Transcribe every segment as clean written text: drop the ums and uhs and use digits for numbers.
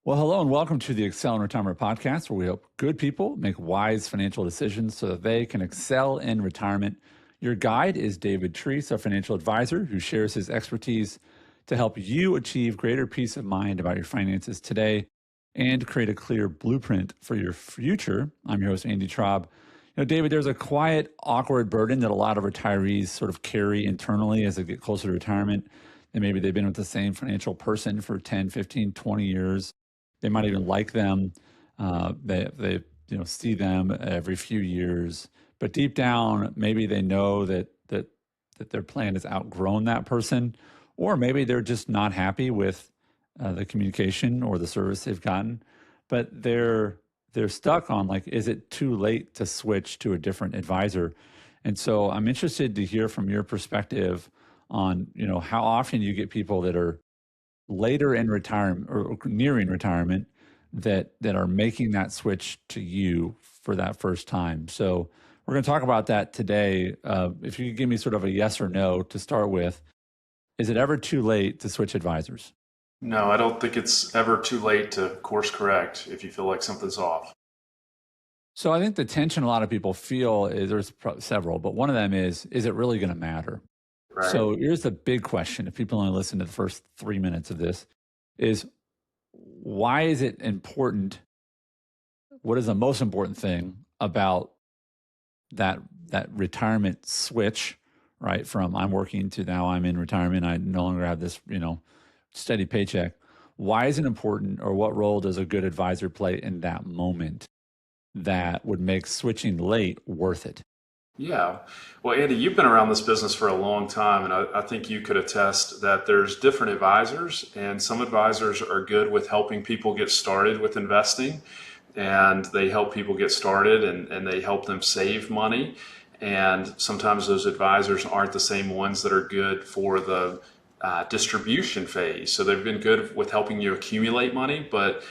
Well, hello and welcome to the Excel in Retirement podcast, where we help good people make wise financial decisions so that they can excel in retirement. Your guide is David Treece, a financial advisor who shares his expertise to help you achieve greater peace of mind about your finances today and create a clear blueprint for your future. I'm your host, Andy Traub. David, there's a quiet, awkward burden that a lot of retirees sort of carry internally as they get closer to retirement. And maybe they've been with the same financial person for 10, 15, 20 years. They might even like them. They see them every few years, but deep down, maybe they know that their plan has outgrown that person, or maybe they're just not happy with the communication or the service they've gotten. But they're stuck on, like, is it too late to switch to a different advisor? And so I'm interested to hear from your perspective on how often you get people that are later in retirement or nearing retirement that are making that switch to you for that first time. So we're going to talk about that today. If you could give me sort of a yes or no to start with, is it ever too late to switch advisors? No, I don't think it's ever too late to course correct if you feel like something's off. So I think the tension a lot of people feel is several, but one of them is it really going to matter? Right. So here's the big question. If people only listen to the first 3 minutes of this, is why is it important? What is the most important thing about that retirement switch, right? From I'm working to now I'm in retirement. I no longer have this, steady paycheck. Why is it important, or what role does a good advisor play in that moment that would make switching late worth it? Yeah. Well, Andy, you've been around this business for a long time, and I think you could attest that there's different advisors, and some advisors are good with helping people get started with investing, and they help people get started and they help them save money. And sometimes those advisors aren't the same ones that are good for the distribution phase. So they've been good with helping you accumulate money, but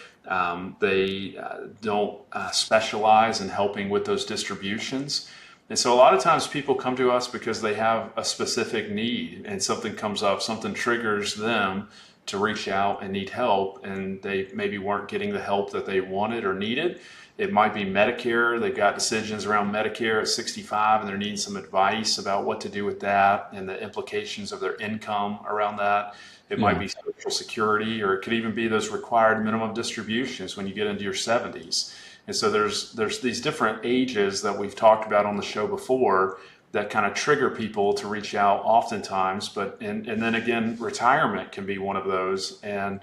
they don't specialize in helping with those distributions. And so a lot of times people come to us because they have a specific need and something comes up, something triggers them to reach out and need help, and they maybe weren't getting the help that they wanted or needed. It might be Medicare. They've got decisions around Medicare at 65 and they're needing some advice about what to do with that and the implications of their income around that. It might Yeah. be Social Security, or it could even be those required minimum distributions when you get into your 70s. And so there's these different ages that we've talked about on the show before that kind of trigger people to reach out oftentimes. But and then again, retirement can be one of those. And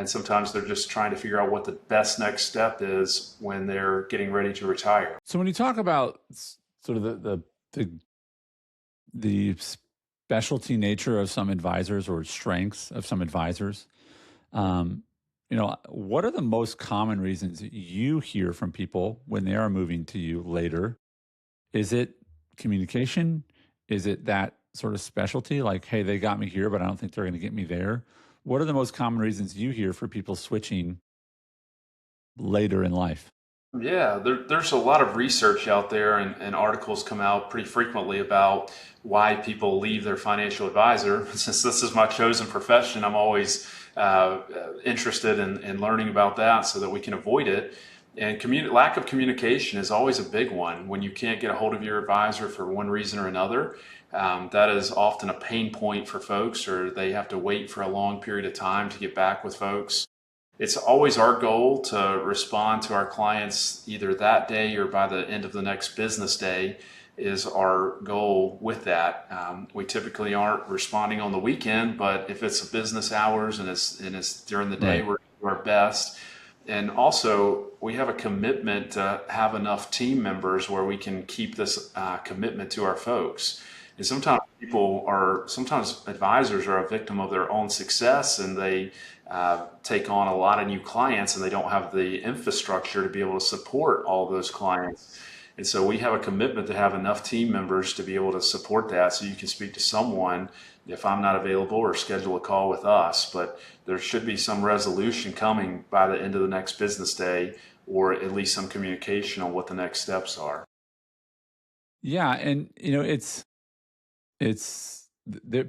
sometimes they're just trying to figure out what the best next step is when they're getting ready to retire. So when you talk about sort of the the specialty nature of some advisors or strengths of some advisors, um, what are the most common reasons you hear from people when they are moving to you later? Is it communication? Is it that sort of specialty? Like, hey, they got me here, but I don't think they're going to get me there. What are the most common reasons you hear for people switching later in life? Yeah, there's a lot of research out there, and articles come out pretty frequently about why people leave their financial advisor. Since this is my chosen profession, I'm always interested in learning about that so that we can avoid it. And lack of communication is always a big one. When you can't get a hold of your advisor for one reason or another, that is often a pain point for folks, or they have to wait for a long period of time to get back with folks. It's always our goal to respond to our clients either that day or by the end of the next business day is our goal with that. We typically aren't responding on the weekend, but if it's business hours and it's during the day, Right. we're doing our best. And also, we have a commitment to have enough team members where we can keep this commitment to our folks. And sometimes advisors are a victim of their own success, and they take on a lot of new clients and they don't have the infrastructure to be able to support all of those clients. And so we have a commitment to have enough team members to be able to support that, so you can speak to someone if I'm not available or schedule a call with us. But there should be some resolution coming by the end of the next business day, or at least some communication on what the next steps are. Yeah, and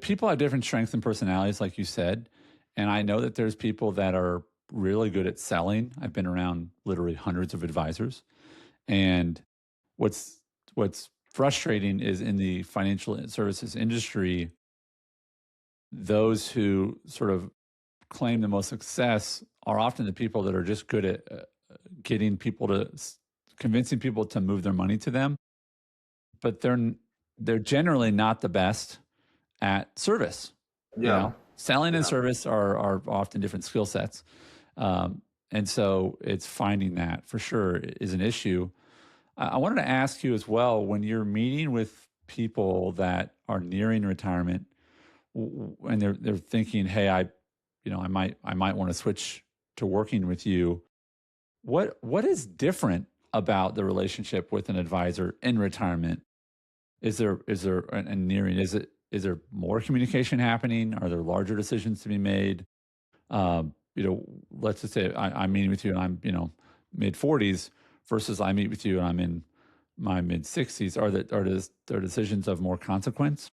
people have different strengths and personalities, like you said, and I know that there's people that are really good at selling. I've been around literally hundreds of advisors. And what's what's frustrating is in the financial services industry, those who sort of claim the most success are often the people that are just good at getting people to convincing people to move their money to them, but they're generally not the best at service. You Yeah. know, selling and Yeah. service are often different skill sets, and so it's finding that for sure is an issue. I wanted to ask you as well, when you're meeting with people that are nearing retirement and they're thinking, "Hey, I might want to switch to working with you." What is different about the relationship with an advisor in retirement? Is there and nearing? Is there more communication happening? Are there larger decisions to be made? Let's just say I'm meeting with you and I'm mid 40s versus I meet with you and I'm in my mid 60s. Are decisions of more consequence?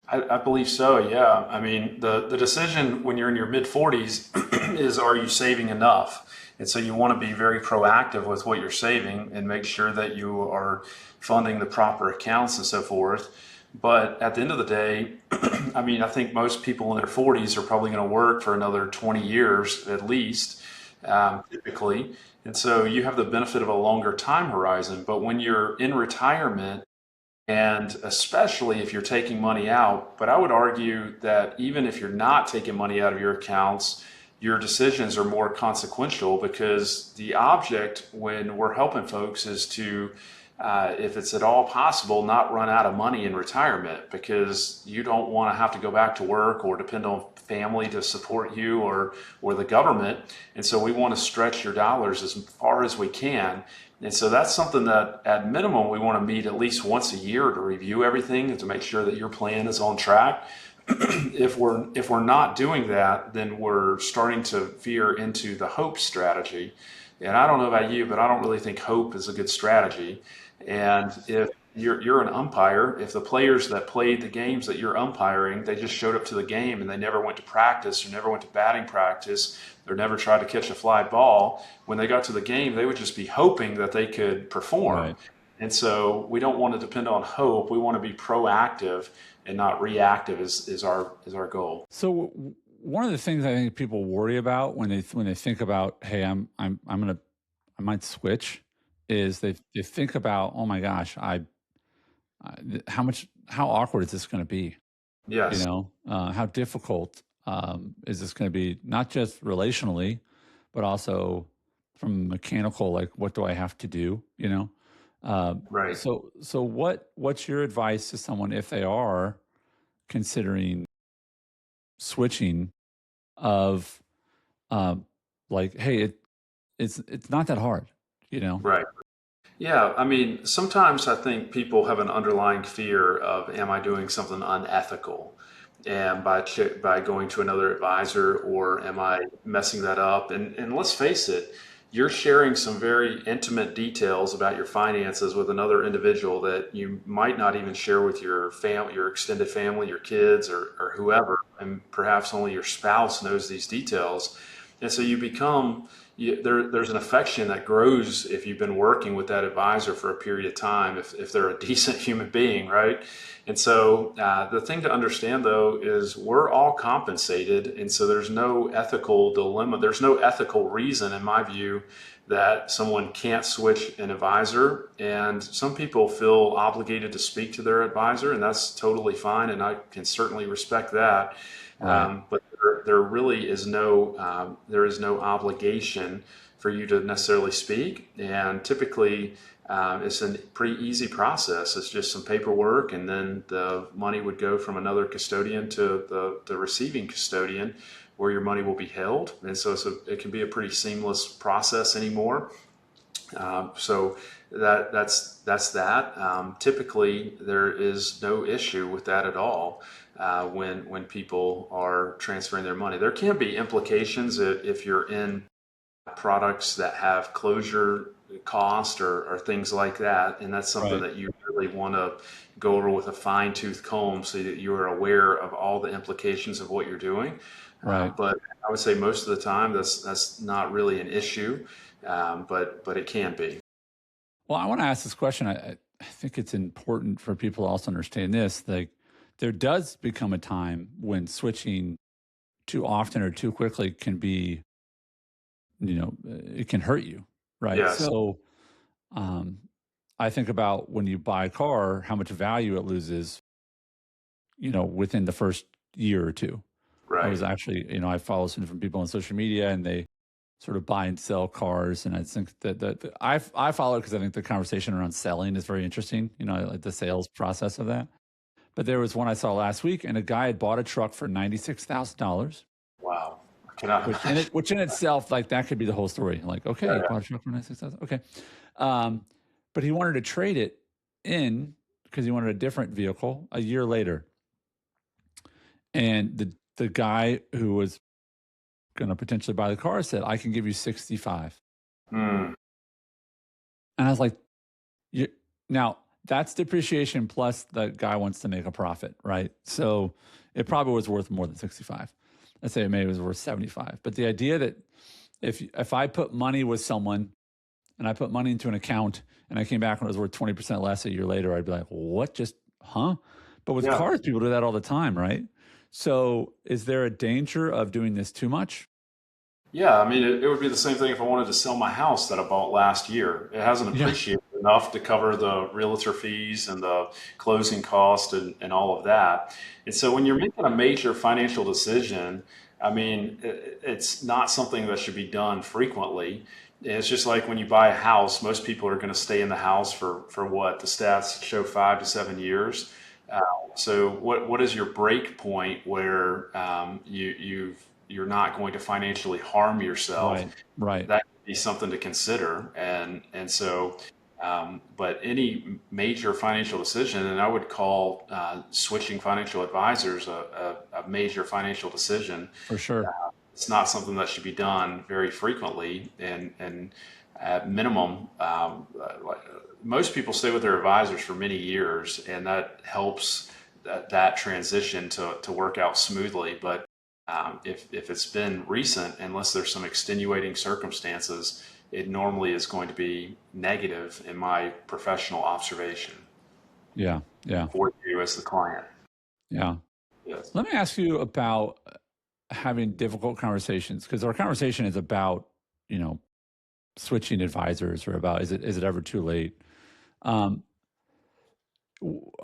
I believe so. Yeah. I mean, the decision when you're in your mid 40s is, are you saving enough? And so you want to be very proactive with what you're saving and make sure that you are funding the proper accounts and so forth. But at the end of the day, I mean, I think most people in their 40s are probably going to work for another 20 years at least, typically. And so you have the benefit of a longer time horizon. But when you're in retirement, and especially if you're taking money out. But I would argue that even if you're not taking money out of your accounts, your decisions are more consequential because the object when we're helping folks is to, if it's at all possible, not run out of money in retirement because you don't want to have to go back to work or depend on family to support you or the government. And so we want to stretch your dollars as far as we can. And so that's something that at minimum we want to meet at least once a year to review everything and to make sure that your plan is on track. If we're not doing that, then we're starting to veer into the hope strategy. And I don't know about you, but I don't really think hope is a good strategy. And if you're an umpire, if the players that played the games that you're umpiring, they just showed up to the game and they never went to practice or never went to batting practice or never tried to catch a fly ball, when they got to the game, they would just be hoping that they could perform. Right. And so we don't want to depend on hope. We want to be proactive and not reactive is our goal. So one of the things I think people worry about when they think about, hey, I might switch, is they think about, oh my gosh, how awkward is this going to be? Yes. How difficult is this going to be? Not just relationally, but also from mechanical, like what do I have to do? Uh, Right. so what's your advice to someone if they are considering switching of like, hey, it's not that hard, you know? Right. Yeah, I mean, sometimes I think people have an underlying fear of, am I doing something unethical? And by going to another advisor, or am I messing that up? And let's face it, you're sharing some very intimate details about your finances with another individual that you might not even share with your family, your extended family, your kids, or whoever, and perhaps only your spouse knows these details. And so there's an affection that grows if you've been working with that advisor for a period of time, if they're a decent human being, right? And so the thing to understand, though, is we're all compensated. And so there's no ethical dilemma. There's no ethical reason, in my view, that someone can't switch an advisor. And some people feel obligated to speak to their advisor, and that's totally fine. And I can certainly respect that. Right. But there really is no obligation for you to necessarily speak. And typically, it's a pretty easy process. It's just some paperwork, and then the money would go from another custodian to the receiving custodian, where your money will be held. And so it can be a pretty seamless process anymore. So that's that. Typically, there is no issue with that at all when people are transferring their money. There can be implications if you're in products that have closure cost or things like that, and that's something Right. that you really want to go over with a fine tooth comb so that you are aware of all the implications of what you're doing. Right. But I would say most of the time that's not really an issue, but it can be. Well, I want to ask this question. I think it's important for people to also understand this. Like, there does become a time when switching too often or too quickly can be, it can hurt you, right? Yes, So, um, I think about when you buy a car, how much value it loses, within the first year or two. I was right. actually, I follow some different people on social media and they sort of buy and sell cars. And I think that I follow it because I think the conversation around selling is very interesting, like the sales process of that. But there was one I saw last week and a guy had bought a truck for $96,000, Wow, I cannot imagine. which in itself, like that could be the whole story. Like, okay, Yeah, you yeah. bought a truck for 96,000. Okay. Um, but he wanted to trade it in because he wanted a different vehicle a year later. And the guy who was going to potentially buy the car said, I can give you 65. Hmm. And I was like, you, now that's depreciation plus the guy wants to make a profit, right? So it probably was worth more than 65. Let's say maybe it was worth 75. But the idea that if I put money with someone and I put money into an account and I came back and it was worth 20% less a year later, I'd be like, what just, huh? But with Yeah. cars, people do that all the time, right? So is there a danger of doing this too much? Yeah, I mean, it would be the same thing if I wanted to sell my house that I bought last year. It hasn't Yeah. appreciated enough to cover the realtor fees and the closing cost and all of that. And so when you're making a major financial decision, I mean, it's not something that should be done frequently. It's just like when you buy a house, most people are going to stay in the house for what the stats show 5 to 7 years. Uh, so what is your break point where you're not going to financially harm yourself? Right. Right. That could be something to consider. And so, but any major financial decision, and I would call switching financial advisors a major financial decision. For sure. It's not something that should be done very frequently, and at minimum, most people stay with their advisors for many years, and that helps that transition to work out smoothly. But if it's been recent, unless there's some extenuating circumstances, it normally is going to be negative in my professional observation Yeah. Yeah. for you as the client. Yeah. Yes. Let me ask you about having difficult conversations because our conversation is about, you know, switching advisors or about is it ever too late? Um,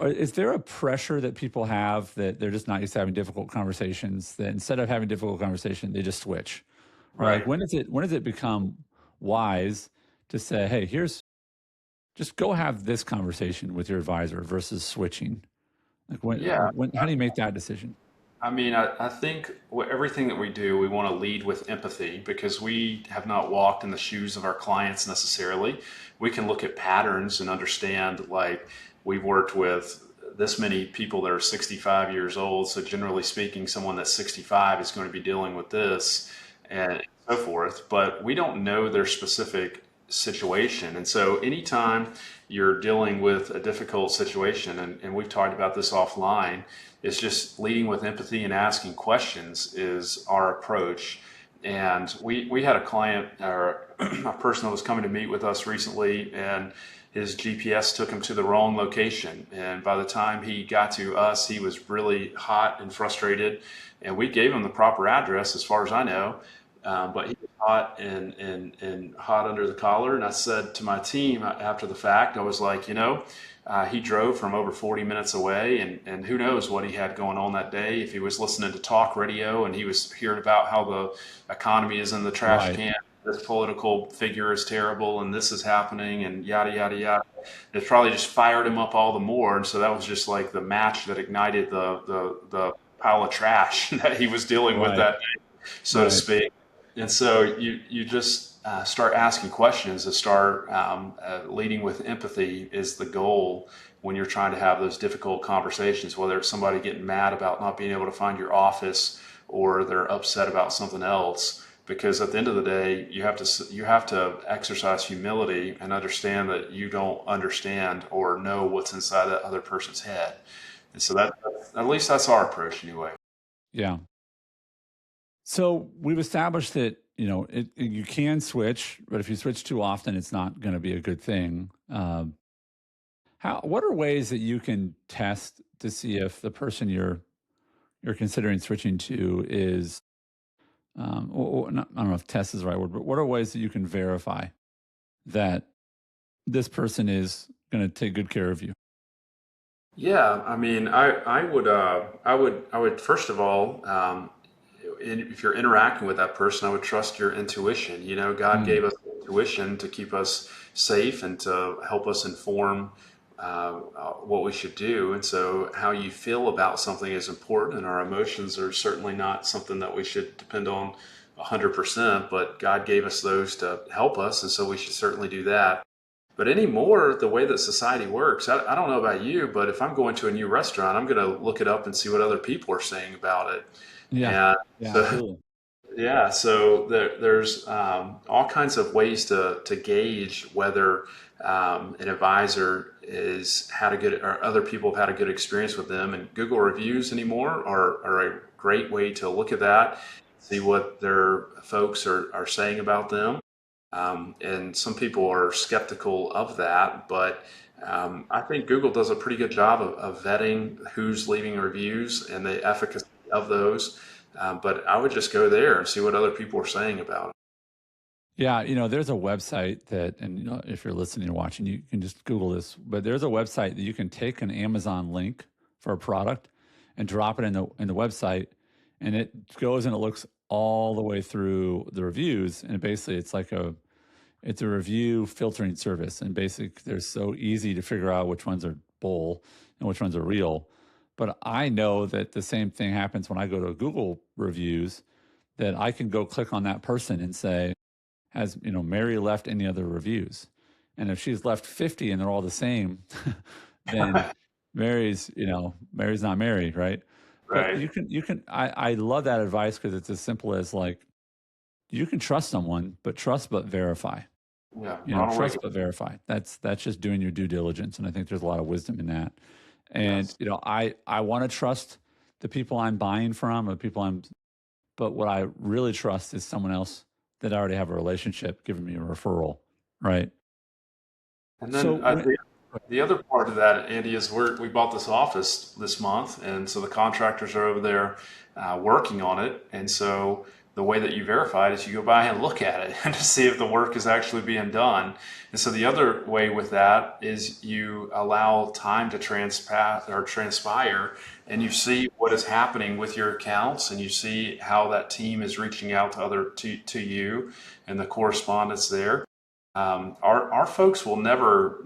is there a pressure that people have that they're just not used to having difficult conversations that instead of having difficult conversation, they just switch? Or like Right. when does it become wise to say, hey, here's just go have this conversation with your advisor versus switching? Like Yeah. how do you make that decision? I mean, I think everything that we do, we want to lead with empathy because we have not walked in the shoes of our clients necessarily. We can look at patterns and understand, like, we've worked with this many people that are 65 years old. So, generally speaking, someone that's 65 is going to be dealing with this and so forth. But we don't know their specific situation. And so, anytime you're dealing with a difficult situation, and we've talked about this offline, it's just leading with empathy and asking questions is our approach. And we had a client or a person that was coming to meet with us recently, and his GPS took him to the wrong location. And by the time he got to us, he was really hot and frustrated. And we gave him the proper address, as far as I know, but he was hot and hot under the collar. And I said to my team after the fact, I was like, he drove from over 40 minutes away, and who knows what he had going on that day. If he was listening to talk radio and he was hearing about how the economy is in the trash Right. can, this political figure is terrible, and this is happening, and yada, yada, yada. It probably just fired him up all the more. And so that was just like the match that ignited the pile of trash that he was dealing with Right. that day, so to Right. speak. And so you just start asking questions and start leading with empathy is the goal when you're trying to have those difficult conversations, whether it's somebody getting mad about not being able to find your office or they're upset about something else. Because at the end of the day, you have to exercise humility and understand that you don't understand or know what's inside that other person's head. And so that at least that's our approach anyway. Yeah. So we've established that you can switch, but if you switch too often, it's not going to be a good thing. How What are ways that you can test to see if the person you're considering switching to is or not, I don't know if test is the right word, but what are ways that you can verify that this person is going to take good care of you? Yeah, I mean, I would first of all, if you're interacting with that person, I would trust your intuition. You know, God Mm, gave us intuition to keep us safe and to help us inform what we should do. And so, how you feel about something is important, and our emotions are certainly not something that we should depend on 100%. But God gave us those to help us, and so we should certainly do that. But anymore, the way that society works, I don't know about you, but if I'm going to a new restaurant, I'm going to look it up and see what other people are saying about it. yeah, And yeah, so, absolutely. yeah, so there's all kinds of ways to gauge whether an advisor is had a good or other people have had a good experience with them. And Google reviews anymore are a great way to look at that, see what their folks are saying about them. And some people are skeptical of that, but I think Google does a pretty good job of vetting who's leaving reviews and the efficacy of those. But I would just go there and see what other people are saying about it. Yeah, there's a website that, and if you're listening or watching, you can just Google this. But there's a website that you can take an Amazon link for a product and drop it in the website, and it goes and it looks all the way through the reviews, and basically it's a review filtering service, and basically they're so easy to figure out which ones are bull and which ones are real. But I know that the same thing happens when I go to Google reviews, that I can go click on that person and say, has Mary left any other reviews? And if she's left 50 and they're all the same, then Mary's not Mary, right? But Right. I love that advice because it's as simple as like, you can trust someone, but trust but verify. Yeah. Ronald Trust Reagan. but verify. That's just doing your due diligence, and I think there's a lot of wisdom in that. And Yes. I want to trust the people I'm buying from, or the people I'm. But what I really trust is someone else that I already have a relationship giving me a referral, right? And So then when the other part of that, Andy, is we bought this office this month, and so the contractors are over there working on it. And so the way that you verify it is you go by and look at it and to see if the work is actually being done. And so the other way with that is you allow time to transpire, and you see what is happening with your accounts, and you see how that team is reaching out to you, and the correspondence there. Our folks will never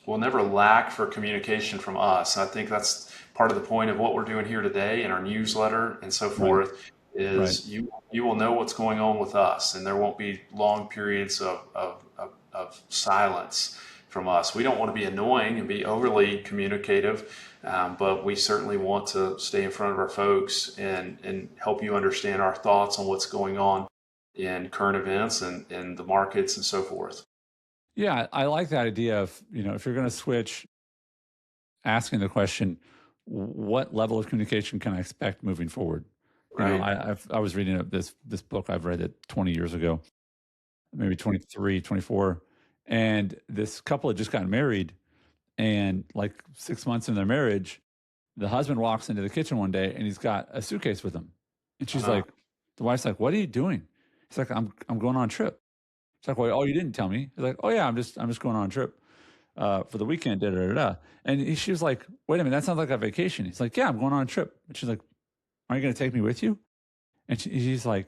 lack for communication from us. I think that's part of the point of what we're doing here today in our newsletter and so right, forth right. is you will know what's going on with us, and there won't be long periods of silence from us. We don't want to be annoying and be overly communicative, but we certainly want to stay in front of our folks and help you understand our thoughts on what's going on in current events and the markets and so forth. Yeah, I like that idea of, if you're going to switch, asking the question, what level of communication can I expect moving forward? Right. I was reading this book. I've read it 20 years ago, maybe 23, 24, and this couple had just gotten married, and like 6 months in their marriage, the husband walks into the kitchen one day and he's got a suitcase with him, and I she's know. like, the wife's like, "What are you doing?" He's like, "I'm going on a trip." It's like, "Well, oh, you didn't tell me." He's like, "Oh yeah, I'm just going on a trip for the weekend." Da da da da. And she was like, "Wait a minute, that sounds like a vacation." He's like, "Yeah, I'm going on a trip." And she's like, "Are you going to take me with you?" And he's like,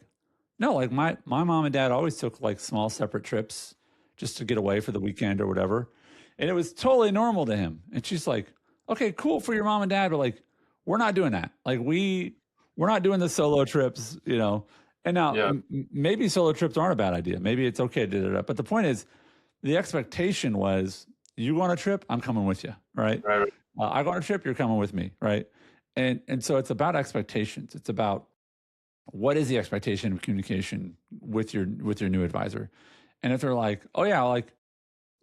"No, like my mom and dad always took like small separate trips just to get away for the weekend or whatever, and it was totally normal to him." And she's like, "Okay, cool for your mom and dad, but like we're not doing that. Like we're not doing the solo trips." And now Yeah. maybe solo trips aren't a bad idea. Maybe it's okay to do that. But the point is, the expectation was, you go on a trip, I'm coming with you, right? Right. Right. I go on a trip, you're coming with me, right? And so it's about expectations. It's about, what is the expectation of communication with your new advisor? And if they're like, "Oh yeah, like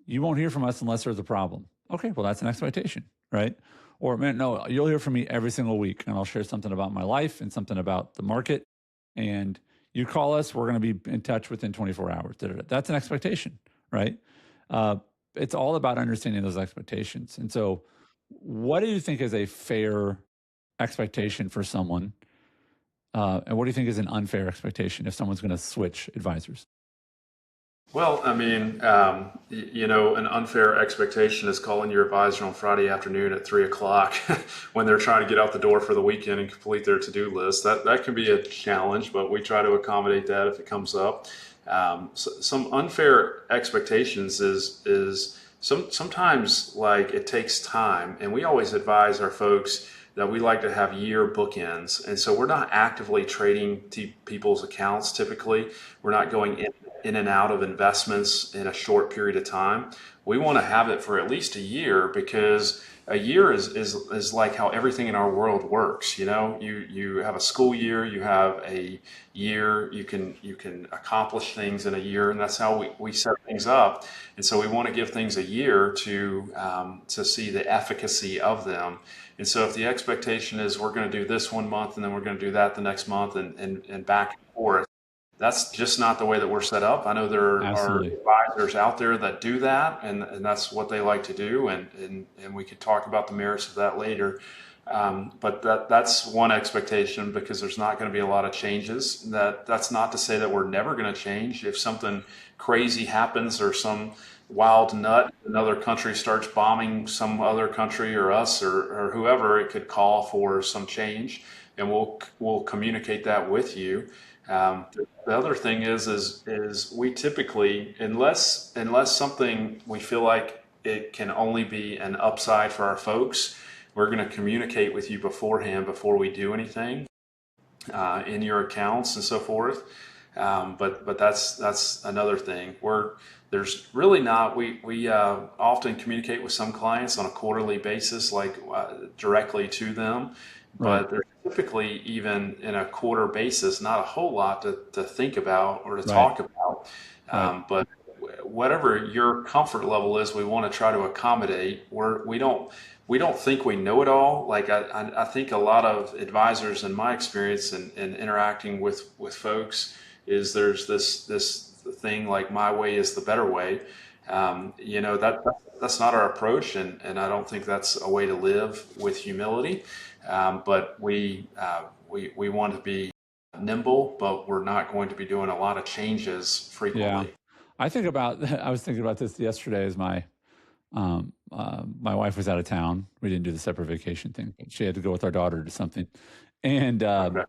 you won't hear from us unless there's a problem." Okay, well that's an expectation, right? Or, man, no, you'll hear from me every single week and I'll share something about my life and something about the market. And you call us, we're going to be in touch within 24 hours. Da, da, da. That's an expectation, right? Uh, it's all about understanding those expectations. And so, what do you think is a fair expectation for someone? And what do you think is an unfair expectation if someone's going to switch advisors? Well, I mean, an unfair expectation is calling your advisor on Friday afternoon at 3 o'clock when they're trying to get out the door for the weekend and complete their to-do list. That can be a challenge, but we try to accommodate that if it comes up. Some unfair expectations is sometimes like it takes time, and we always advise our folks that we like to have year bookends, and so we're not actively trading people's accounts. Typically, we're not going in and out of investments in a short period of time. We want to have it for at least a year, because a year is like how everything in our world works. You have a school year, you have a year, you can accomplish things in a year, and that's how we set things up. And so we want to give things a year to see the efficacy of them. And so if the expectation is we're going to do this one month and then we're going to do that the next month, and back and forth, that's just not the way that we're set up. I know there are Absolutely. advisors out there that do that, and that's what they like to do, and we could talk about the merits of that later. But that's one expectation, because there's not going to be a lot of changes. That's not to say that we're never going to change. If something crazy happens, or some wild nut in another country starts bombing some other country or us, or whoever, it could call for some change, and we'll communicate that with you. The other thing is we typically, unless something we feel like it can only be an upside for our folks, we're going to communicate with you beforehand before we do anything in your accounts and so forth. But that's another thing. There's really not, we often communicate with some clients on a quarterly basis, like directly to them, Right. but there's typically, even in a quarter basis, not a whole lot to think about or to Right. talk about. Right. But whatever your comfort level is, we want to try to accommodate. We don't think we know it all. Like I think a lot of advisors, in my experience and interacting with folks, is there's this thing like my way is the better way. That's not our approach, and I don't think that's a way to live with humility. But we want to be nimble, but we're not going to be doing a lot of changes Yeah. frequently. I was thinking about this yesterday as my wife was out of town. We didn't do the separate vacation thing, but she had to go with our daughter to something. And, Okay.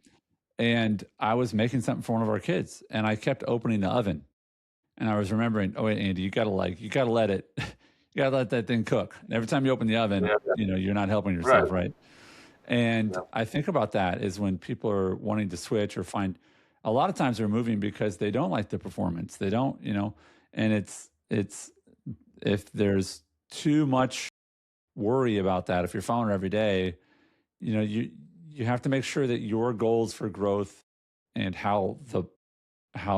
and I was making something for one of our kids, and I kept opening the oven. And I was remembering, oh wait, Andy, you gotta let it, you gotta let that thing cook. And every time you open the oven, Yeah. you're not helping Right. yourself, right? And Yeah. I think about that is when people are wanting to switch or find, a lot of times they're moving because they don't like the performance. They don't, and it's if there's too much worry about that, if you're following it every day, you have to make sure that your goals for growth and how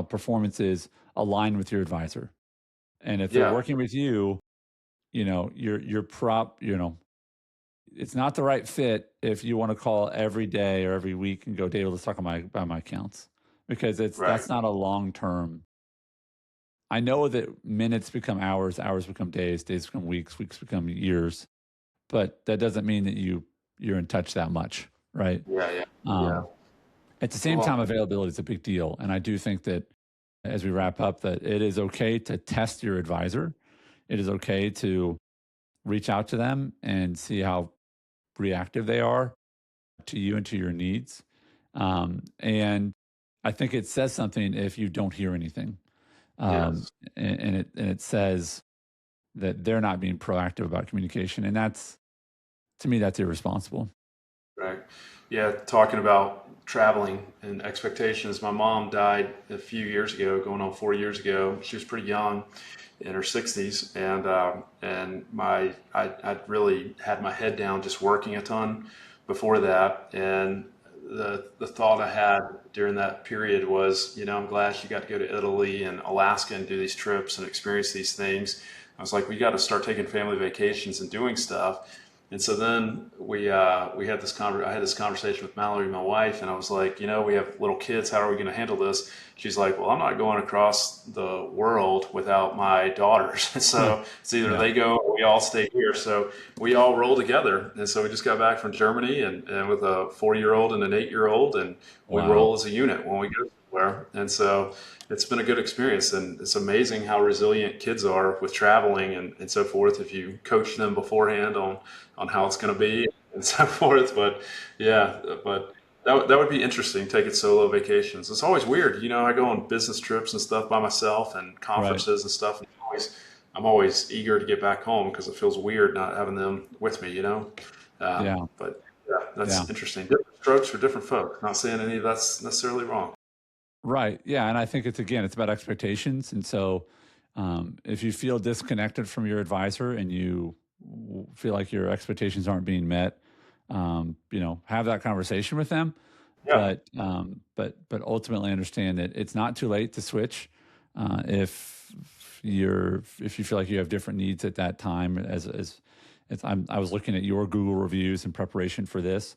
performance is aligned with your advisor. And if they're Yeah. working with you, your prop, it's not the right fit if you want to call every day or every week and go, Dave, let's talk about my accounts, because Right. that's not a long term. I know that minutes become hours, hours become days, days become weeks, weeks become years, but that doesn't mean that you're in touch that much, right? Yeah. Yeah. Yeah. Um, at the same time, Well, availability is a big deal, and I do think that as we wrap up, that it is okay to test your advisor. It is okay to reach out to them and see how reactive they are to you and to your needs. And I think it says something if you don't hear anything, um, yes. and it says that they're not being proactive about communication, and that's, to me, that's irresponsible. Right. Yeah. Talking about traveling and expectations. My mom died a few years ago, going on 4 years ago. She was pretty young, in her 60s, and I'd really had my head down, just working a ton before that. And the thought I had during that period was, I'm glad she got to go to Italy and Alaska and do these trips and experience these things. I was like, we got to start taking family vacations and doing stuff. And so then we had I had this conversation with Mallory, my wife, and I was like, we have little kids. How are we going to handle this? She's like, well, I'm not going across the world without my daughters. So it's either Yeah. they go or we all stay here. So we all roll together. And so we just got back from Germany and with a 4-year-old and an 8-year-old, and we roll Wow. as a unit when we go somewhere. And so it's been a good experience, and it's amazing how resilient kids are with traveling and so forth if you coach them beforehand on how it's going to be and so forth. But yeah, but that would be interesting, taking solo vacations. It's always weird. I go on business trips and stuff by myself and Right. conferences and stuff. And I'm always eager to get back home because it feels weird not having them with me. Yeah. But yeah, Yeah. that's interesting. Different strokes for different folks. Not saying any of that's necessarily wrong. Right. Yeah. And I think it's about expectations. And so if you feel disconnected from your advisor and you feel like your expectations aren't being met, have that conversation with them. Yeah. But ultimately understand that it's not too late to switch. If you feel like you have different needs at that time, I was looking at your Google reviews in preparation for this,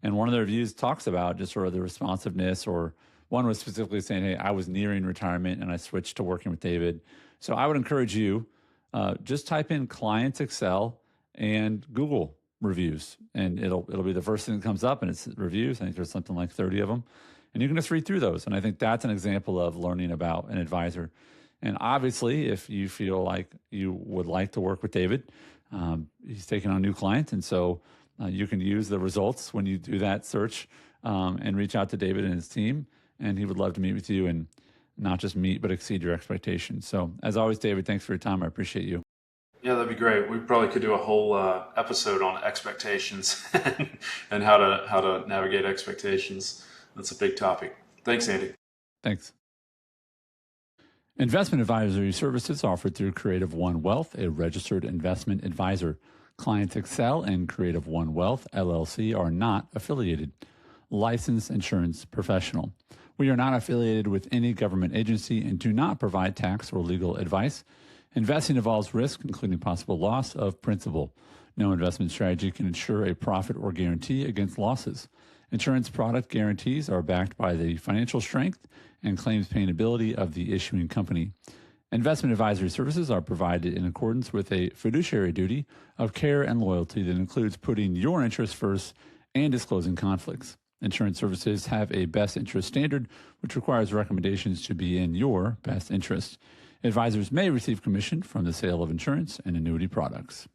and one of the reviews talks about just sort of the responsiveness, or one was specifically saying, "Hey, I was nearing retirement and I switched to working with David." So I would encourage you, just type in clients Excel and Google reviews, and it'll be the first thing that comes up, and it's reviews. I think there's something like 30 of them, and you can just read through those. And I think that's an example of learning about an advisor. And obviously, if you feel like you would like to work with David, he's taking on new clients, and so you can use the results when you do that search and reach out to David and his team, and he would love to meet with you and not just meet but exceed your expectations. So, as always, David, thanks for your time. I appreciate you. Yeah, that'd be great. We probably could do a whole episode on expectations and how to navigate expectations. That's a big topic. Thanks, Andy. Thanks. Investment advisory services offered through Creative One Wealth, a registered investment advisor. Clients Excel and Creative One Wealth, LLC, are not affiliated. Licensed insurance professional. We are not affiliated with any government agency and do not provide tax or legal advice. Investing involves risk, including possible loss of principal. No investment strategy can ensure a profit or guarantee against losses. Insurance product guarantees are backed by the financial strength and claims paying ability of the issuing company. Investment advisory services are provided in accordance with a fiduciary duty of care and loyalty that includes putting your interests first and disclosing conflicts. Insurance services have a best interest standard, which requires recommendations to be in your best interest. Advisors may receive commission from the sale of insurance and annuity products.